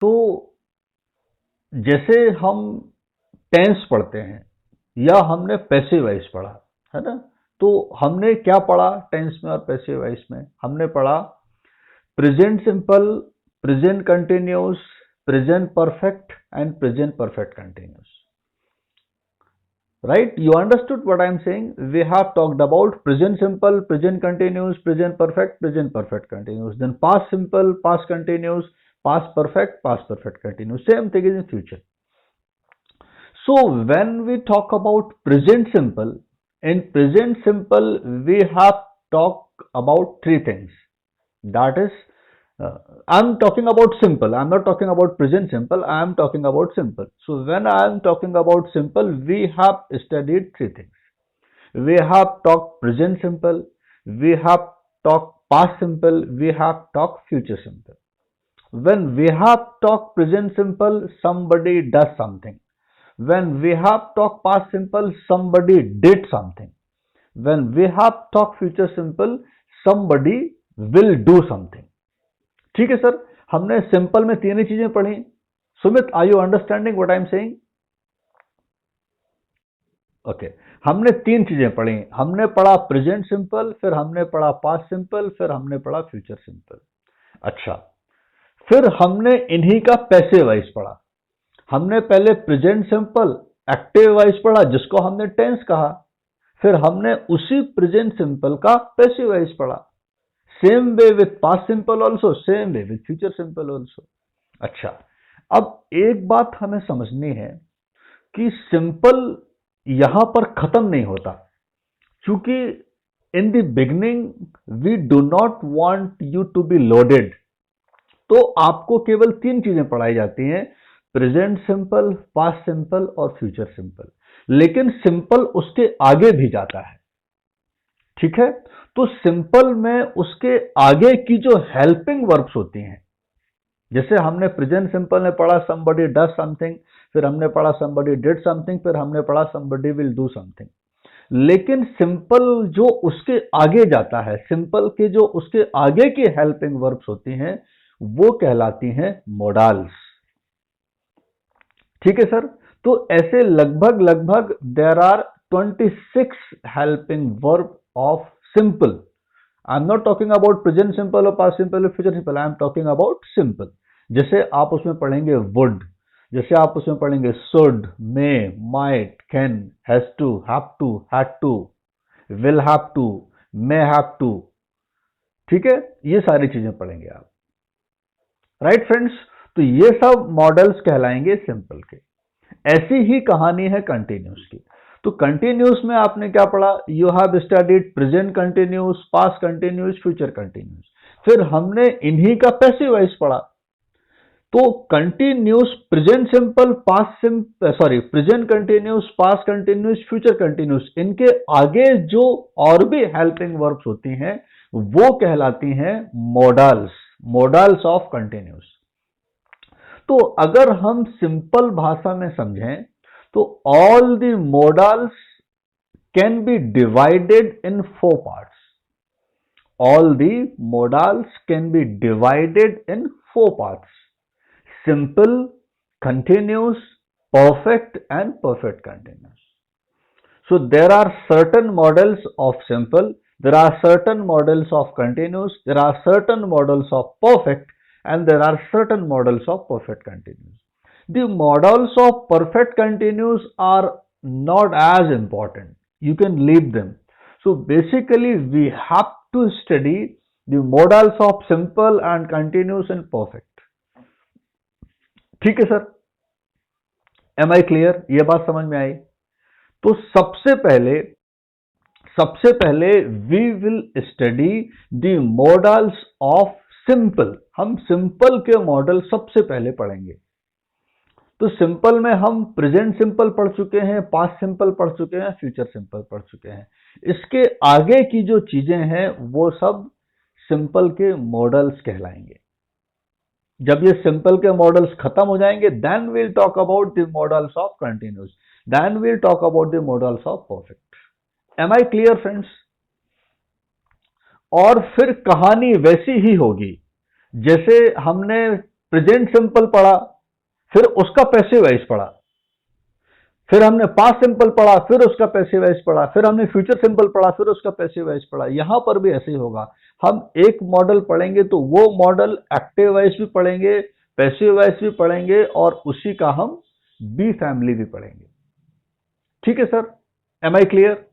तो जैसे हम टेंस पढ़ते हैं या हमने पैसिव वॉइस पढ़ा, है ना? तो हमने क्या पढ़ा टेंस में और पैसिव वॉइस में? हमने पढ़ा present simple, present continuous, present perfect and present perfect continuous. Right? You understood what I am saying? We have talked about present simple, present continuous, present perfect continuous. Then past simple, past continuous, past perfect continuous. Same thing is in future. So when we talk about present simple, in present simple we have talked about three things. That is, I'm talking about simple. I'm not talking about present simple. I am talking about simple. So when I am talking about simple, we have studied three things. We have talked present simple. We have talked past simple. We have talked future simple. When we have talked present simple, somebody does something. When we have talked past simple, somebody did something. When we have talked future simple, somebody will do something. ठीक है sir, हमने simple में तीन ही चीजें पढ़ी. Sumit, are you understanding what I am saying? Okay, हमने तीन चीजें पढ़ी. हमने पढ़ा प्रेजेंट सिंपल, फिर हमने पढ़ा पास्ट सिंपल, फिर हमने पढ़ा फ्यूचर सिंपल. अच्छा, फिर हमने इन्हीं का पैसिव वॉइस पढ़ा. हमने पहले प्रेजेंट सिंपल एक्टिव वॉइस पढ़ा जिसको हमने टेंस कहा. फिर हमने उसी प्रेजेंट सिंपल का पैसिव वॉइस पढ़ा. Same way with past simple also, same way with future simple also. अच्छा, अब एक बात हमें समझनी है कि सिंपल यहां पर खत्म नहीं होता, क्योंकि in the beginning we do not want you to be loaded. तो आपको केवल तीन चीजें पढ़ाई जाती हैं, प्रेजेंट सिंपल, पास्ट सिंपल और फ्यूचर सिंपल. लेकिन सिंपल उसके आगे भी जाता है. ठीक है, तो सिंपल में उसके आगे की जो हेल्पिंग वर्ब्स होती हैं, जैसे हमने प्रेजेंट सिंपल में पढ़ा somebody does something, फिर हमने पढ़ा somebody did something, फिर हमने पढ़ा somebody will do something. लेकिन सिंपल जो उसके आगे जाता है, सिंपल के जो उसके आगे की हेल्पिंग वर्ब्स होती हैं, वो कहलाती हैं मोडाल्स. ठीक है सर, तो ऐसे लगभग there are 26 helping verb of simple. I'm not talking about present simple or past simple or future simple. I am talking about simple. जैसे आप उसमें पढ़ेंगे would, जैसे आप उसमें पढ़ेंगे should, may, might, can, has to, have to, had to, will have to, may have to. ठीक है, ये सारी चीजें पढ़ेंगे आप. राइट फ्रेंड्स, तो ये सब मॉडल्स कहलाएंगे सिंपल के. ऐसी ही कहानी है कंटिन्यूस की. तो कंटिन्यूस में आपने क्या पढ़ा? You have studied present continuous, past continuous, future continuous. फिर हमने इन्हीं का पैसिव वॉइस पढ़ा. तो continuous, present simple, past simple, sorry, present continuous, past continuous, future continuous, इनके आगे जो और भी हेल्पिंग वर्ब्स होती हैं वो कहलाती हैं मोडाल्स, मोडाल्स ऑफ कंटिन्यूस. तो अगर हम सिंपल भाषा में समझें तो all the modals can be divided in four parts. All the modals can be divided in four parts: simple, continuous, perfect and perfect continuous. So there are certain models of simple, there are certain models of continuous, there are certain models of perfect, and there are certain models of perfect continuous. The models of perfect continuous are not as important. You can leave them. So basically we have to study the models of simple and continuous and perfect. ठीक है sir, M I clear? ये बात समझ में आई? तो सबसे पहले we will study the models of simple. हम सिंपल के मॉडल सबसे पहले पढ़ेंगे. तो सिंपल में हम प्रेजेंट सिंपल पढ़ चुके हैं, पास्ट सिंपल पढ़ चुके हैं, फ्यूचर सिंपल पढ़ चुके हैं. इसके आगे की जो चीजें हैं वो सब सिंपल के मॉडल्स कहलाएंगे. जब ये सिंपल के मॉडल्स खत्म हो जाएंगे, then we'll talk about the models of continuous, then we'll talk about the models of perfect. Am I clear friends? और फिर कहानी वैसी ही होगी जैसे हमने प्रेजेंट सिंपल पढ़ा, फिर उसका पैसिव वॉइस पढ़ा, फिर हमने पास्ट सिंपल पढ़ा, फिर उसका पैसिव वॉइस पढ़ा, फिर हमने फ्यूचर सिंपल पढ़ा, फिर उसका पैसिव वॉइस पढ़ा। यहां पर भी ऐसे ही होगा। हम एक मॉडल पढ़ेंगे तो वो मॉडल एक्टिव वॉइस भी पढ़ेंगे, पैसिव वॉइस भी पढ़ेंगे, और उसी का हम बी फैमिली भी पढ़ेंगे। ठीक है सर, एम आई क्लियर?